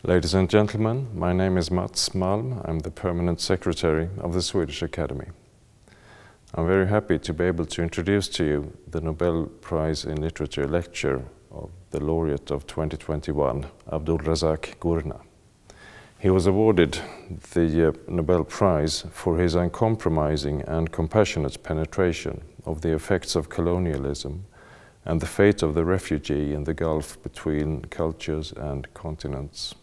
Ladies and gentlemen, my name is Mats Malm. I'm the permanent secretary of the Swedish Academy. I'm very happy to be able to introduce to you the Nobel Prize in Literature lecture of the laureate of 2021, Abdulrazak Gurnah. He was awarded the Nobel Prize for his uncompromising and compassionate penetration of the effects of colonialism and the fate of the refugee in the gulf between cultures and continents.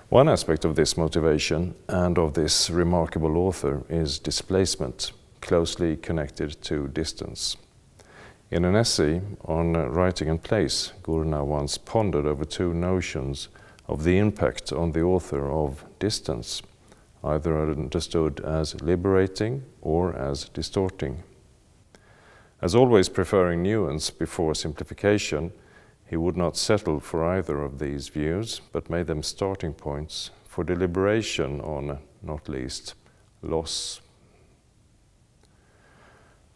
One aspect of this motivation and of this remarkable author is displacement, closely connected to distance. In an essay on writing and place, Gurnah once pondered over two notions of the impact on the author of distance, either understood as liberating or as distorting. As always preferring nuance before simplification, he would not settle for either of these views, but made them starting points for deliberation on, not least, loss.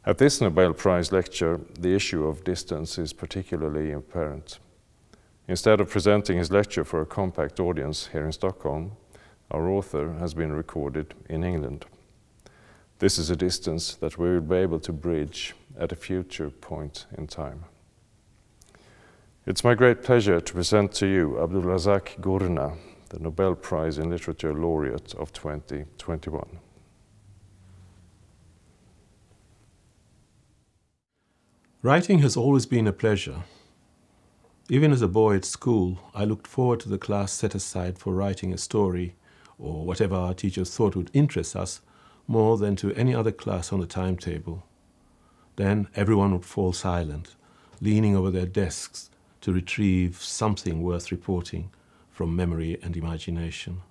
At this Nobel Prize lecture, the issue of distance is particularly apparent. Instead of presenting his lecture for a compact audience here in Stockholm, our author has been recorded in England. This is a distance that we will be able to bridge at a future point in time. It's my great pleasure to present to you Abdulrazak Gurnah, the Nobel Prize in Literature laureate of 2021. Writing has always been a pleasure. Even as a boy at school, I looked forward to the class set aside for writing a story or whatever our teachers thought would interest us more than to any other class on the timetable. Then everyone would fall silent, leaning over their desks to retrieve something worth reporting from memory and imagination.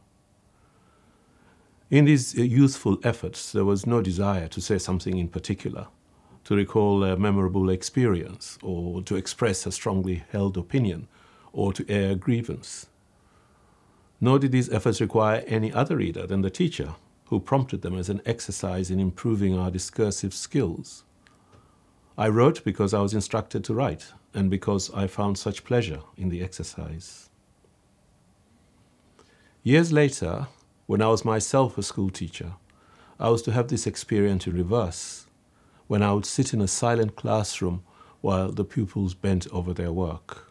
In these youthful efforts, there was no desire to say something in particular, to recall a memorable experience, or to express a strongly held opinion, or to air a grievance. Nor did these efforts require any other reader than the teacher, who prompted them as an exercise in improving our discursive skills. I wrote because I was instructed to write, and because I found such pleasure in the exercise. Years later, when I was myself a school teacher, I was to have this experience in reverse, when I would sit in a silent classroom while the pupils bent over their work.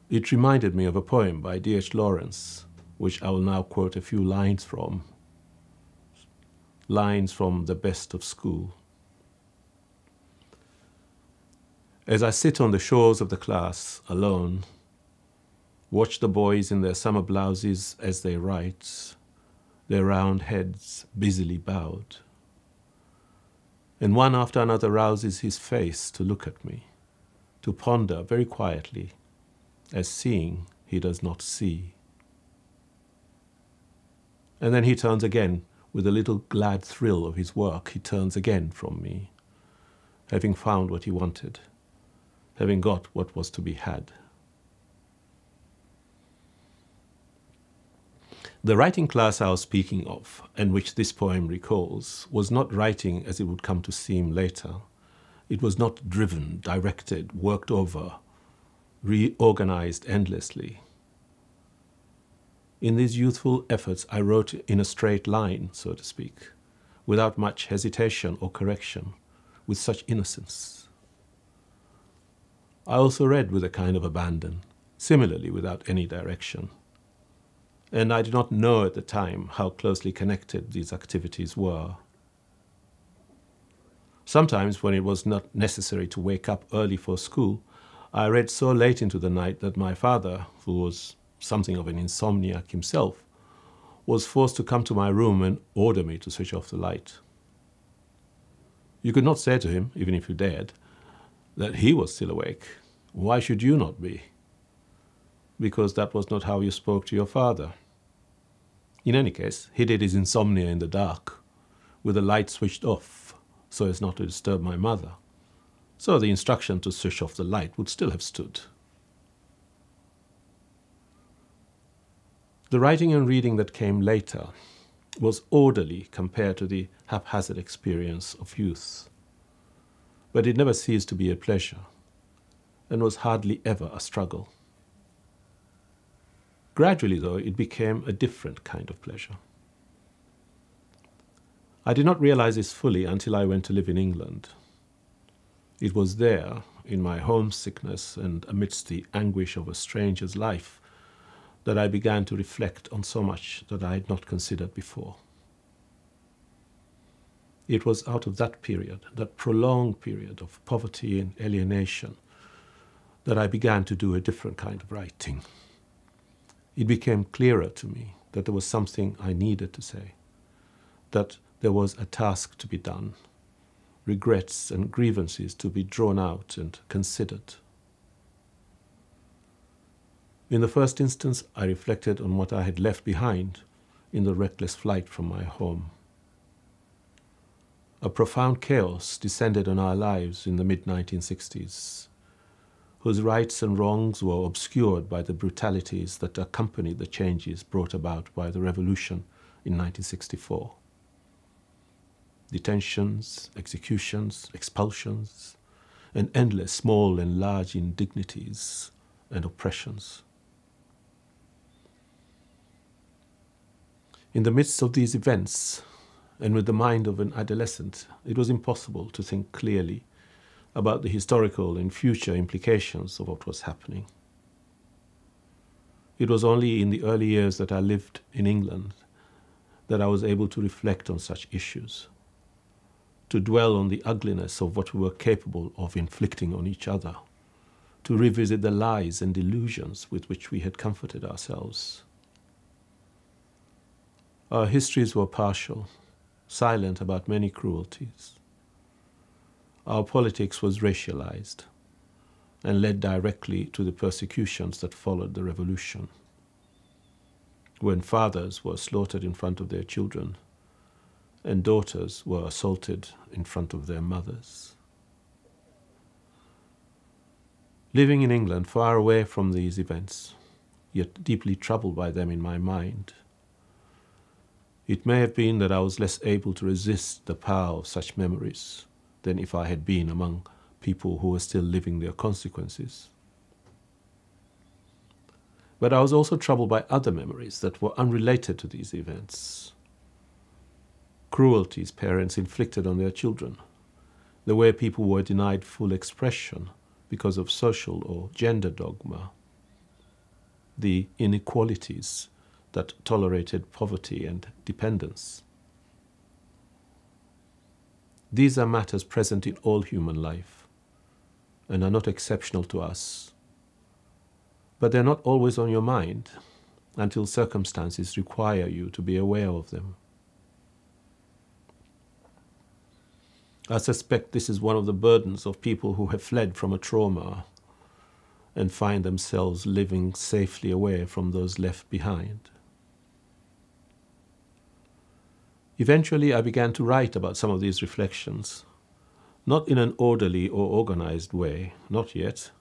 It reminded me of a poem by D.H. Lawrence, which I will now quote a few lines from The Best of School. As I sit on the shores of the class, alone, watch the boys in their summer blouses as they write, their round heads busily bowed. And one after another rouses his face to look at me, to ponder very quietly, as seeing he does not see. And then he turns again, with a little glad thrill of his work, he turns again from me, having found what he wanted, having got what was to be had. The writing class I was speaking of, and which this poem recalls, was not writing as it would come to seem later. It was not driven, directed, worked over, reorganized endlessly. In these youthful efforts, I wrote in a straight line, so to speak, without much hesitation or correction, with such innocence. I also read with a kind of abandon, similarly without any direction. And I did not know at the time how closely connected these activities were. Sometimes, when it was not necessary to wake up early for school, I read so late into the night that my father, who was something of an insomniac himself, was forced to come to my room and order me to switch off the light. You could not say to him, even if you dared, that he was still awake. Why should you not be? Because that was not how you spoke to your father. In any case, he did his insomnia in the dark, with the light switched off, so as not to disturb my mother. So the instruction to switch off the light would still have stood. The writing and reading that came later was orderly compared to the haphazard experience of youth. But it never ceased to be a pleasure, and was hardly ever a struggle. Gradually, though, it became a different kind of pleasure. I did not realize this fully until I went to live in England. It was there, in my homesickness and amidst the anguish of a stranger's life, that I began to reflect on so much that I had not considered before. It was out of that period, that prolonged period of poverty and alienation, that I began to do a different kind of writing. It became clearer to me that there was something I needed to say, that there was a task to be done, regrets and grievances to be drawn out and considered. In the first instance, I reflected on what I had left behind in the reckless flight from my home. A profound chaos descended on our lives in the mid-1960s, whose rights and wrongs were obscured by the brutalities that accompanied the changes brought about by the revolution in 1964. Detentions, executions, expulsions, and endless small and large indignities and oppressions. In the midst of these events, and with the mind of an adolescent, it was impossible to think clearly about the historical and future implications of what was happening. It was only in the early years that I lived in England that I was able to reflect on such issues, to dwell on the ugliness of what we were capable of inflicting on each other, to revisit the lies and delusions with which we had comforted ourselves. Our histories were partial, silent about many cruelties. Our politics was racialized and led directly to the persecutions that followed the revolution, when fathers were slaughtered in front of their children and daughters were assaulted in front of their mothers. Living in England, far away from these events, yet deeply troubled by them in my mind, it may have been that I was less able to resist the power of such memories than if I had been among people who were still living their consequences. But I was also troubled by other memories that were unrelated to these events. Cruelties parents inflicted on their children, the way people were denied full expression because of social or gender dogma, the inequalities that tolerated poverty and dependence. These are matters present in all human life and are not exceptional to us. But they're not always on your mind until circumstances require you to be aware of them. I suspect this is one of the burdens of people who have fled from a trauma and find themselves living safely away from those left behind. Eventually, I began to write about some of these reflections, not in an orderly or organized way, not yet,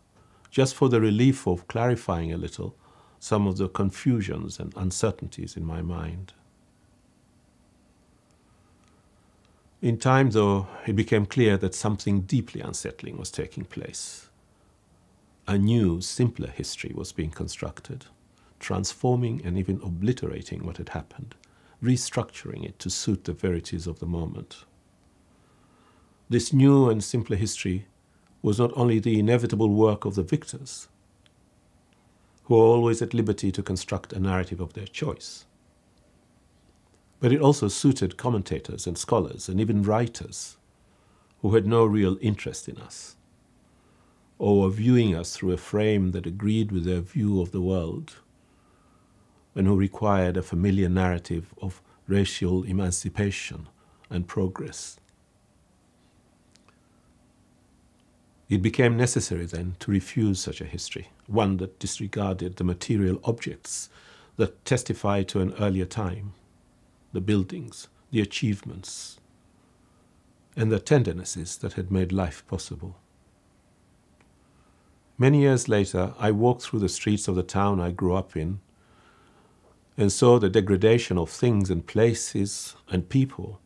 just for the relief of clarifying a little some of the confusions and uncertainties in my mind. In time, though, it became clear that something deeply unsettling was taking place. A new, simpler history was being constructed, transforming and even obliterating what had happened, restructuring it to suit the verities of the moment. This new and simpler history was not only the inevitable work of the victors, who are always at liberty to construct a narrative of their choice, but it also suited commentators and scholars and even writers who had no real interest in us, or were viewing us through a frame that agreed with their view of the world, and who required a familiar narrative of racial emancipation and progress. It became necessary then to refuse such a history, one that disregarded the material objects that testify to an earlier time, the buildings, the achievements, and the tendernesses that had made life possible. Many years later, I walked through the streets of the town I grew up in and saw the degradation of things and places and people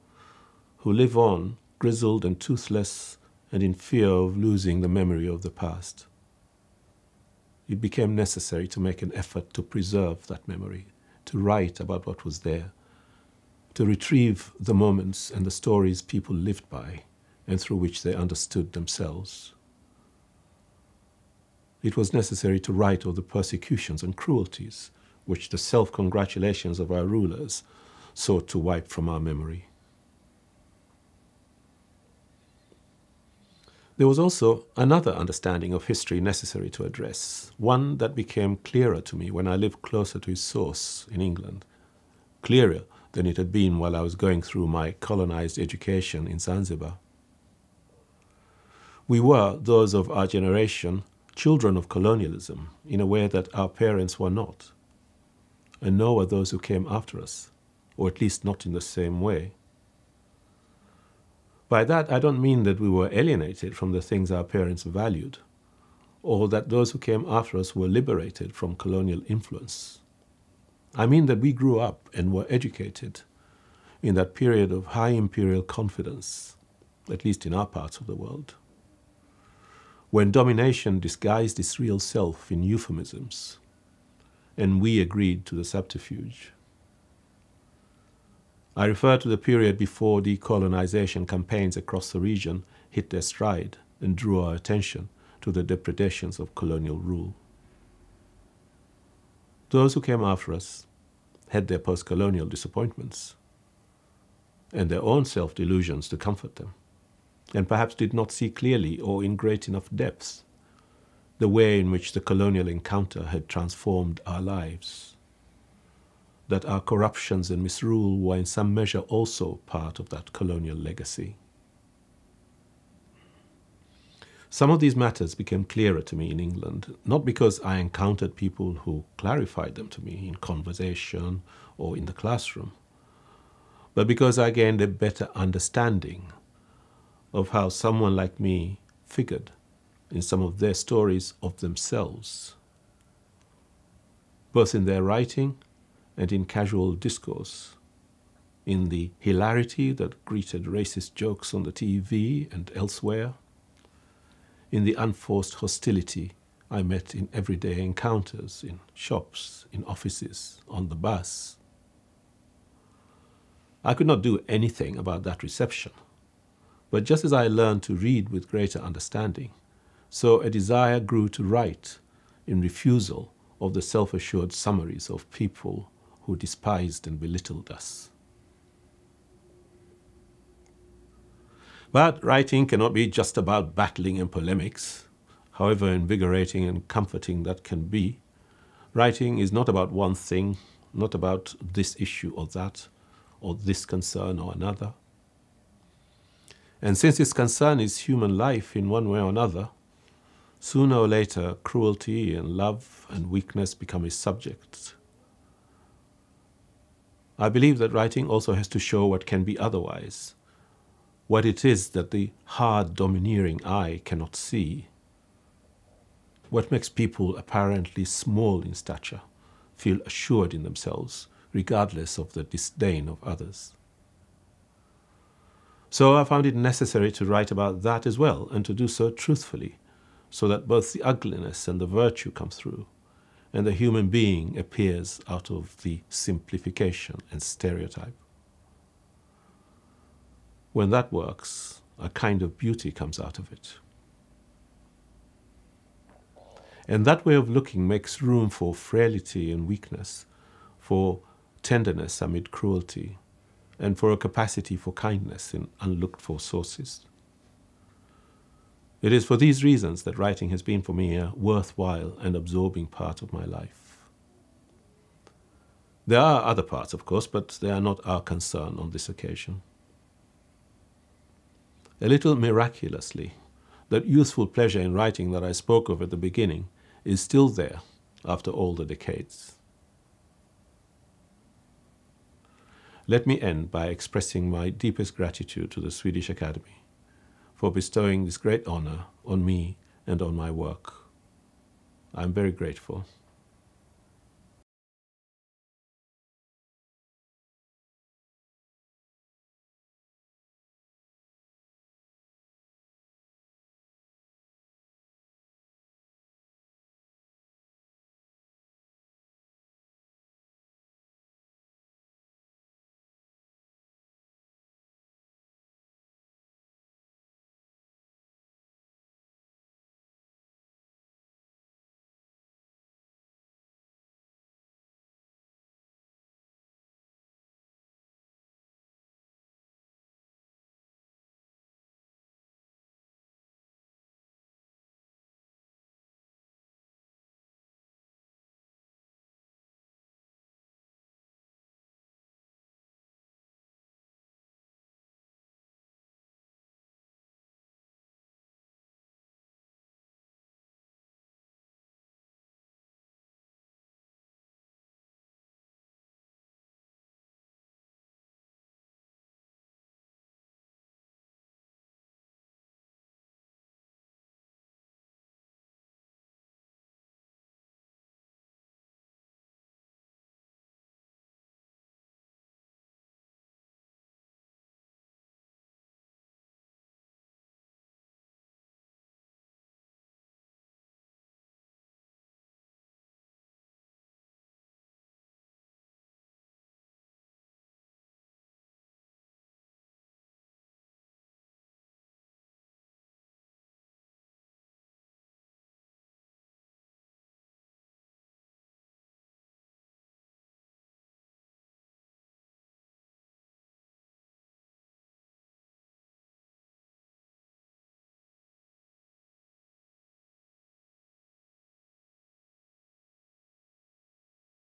who live on, grizzled and toothless and in fear of losing the memory of the past. it became necessary to make an effort to preserve that memory, to write about what was there, to retrieve the moments and the stories people lived by and through which they understood themselves. It was necessary to write of the persecutions and cruelties which the self-congratulations of our rulers sought to wipe from our memory. There was also another understanding of history necessary to address, one that became clearer to me when I lived closer to its source in England, clearer than it had been while I was going through my colonized education in Zanzibar. We were, those of our generation, children of colonialism in a way that our parents were not, and nor were those who came after us, or at least not in the same way. By that, I don't mean that we were alienated from the things our parents valued, or that those who came after us were liberated from colonial influence. I mean that we grew up and were educated in that period of high imperial confidence, at least in our parts of the world, when domination disguised its real self in euphemisms, and we agreed to the subterfuge. I refer to the period before decolonization campaigns across the region hit their stride and drew our attention to the depredations of colonial rule. Those who came after us had their post-colonial disappointments and their own self-delusions to comfort them, and perhaps did not see clearly or in great enough depth the way in which the colonial encounter had transformed our lives, that our corruptions and misrule were in some measure also part of that colonial legacy. Some of these matters became clearer to me in England, not because I encountered people who clarified them to me in conversation or in the classroom, but because I gained a better understanding of how someone like me figured in some of their stories of themselves, both in their writing and in casual discourse, in the hilarity that greeted racist jokes on the TV and elsewhere, in the unforced hostility I met in everyday encounters, in shops, in offices, on the bus. I could not do anything about that reception, but just as I learned to read with greater understanding, so a desire grew to write in refusal of the self-assured summaries of people who despised and belittled us. But writing cannot be just about battling and polemics, however invigorating and comforting that can be. Writing is not about one thing, not about this issue or that, or this concern or another. And since its concern is human life in one way or another, sooner or later cruelty and love and weakness become its subjects. I believe that writing also has to show what can be otherwise, what it is that the hard, domineering eye cannot see, what makes people apparently small in stature feel assured in themselves, regardless of the disdain of others. So I found it necessary to write about that as well, and to do so truthfully, so that both the ugliness and the virtue come through, and the human being appears out of the simplification and stereotype. When that works, a kind of beauty comes out of it. And that way of looking makes room for frailty and weakness, for tenderness amid cruelty, and for a capacity for kindness in unlooked-for sources. It is for these reasons that writing has been for me a worthwhile and absorbing part of my life. There are other parts, of course, but they are not our concern on this occasion. A little miraculously, that youthful pleasure in writing that I spoke of at the beginning is still there after all the decades. Let me end by expressing my deepest gratitude to the Swedish Academy for bestowing this great honor on me and on my work. I am very grateful.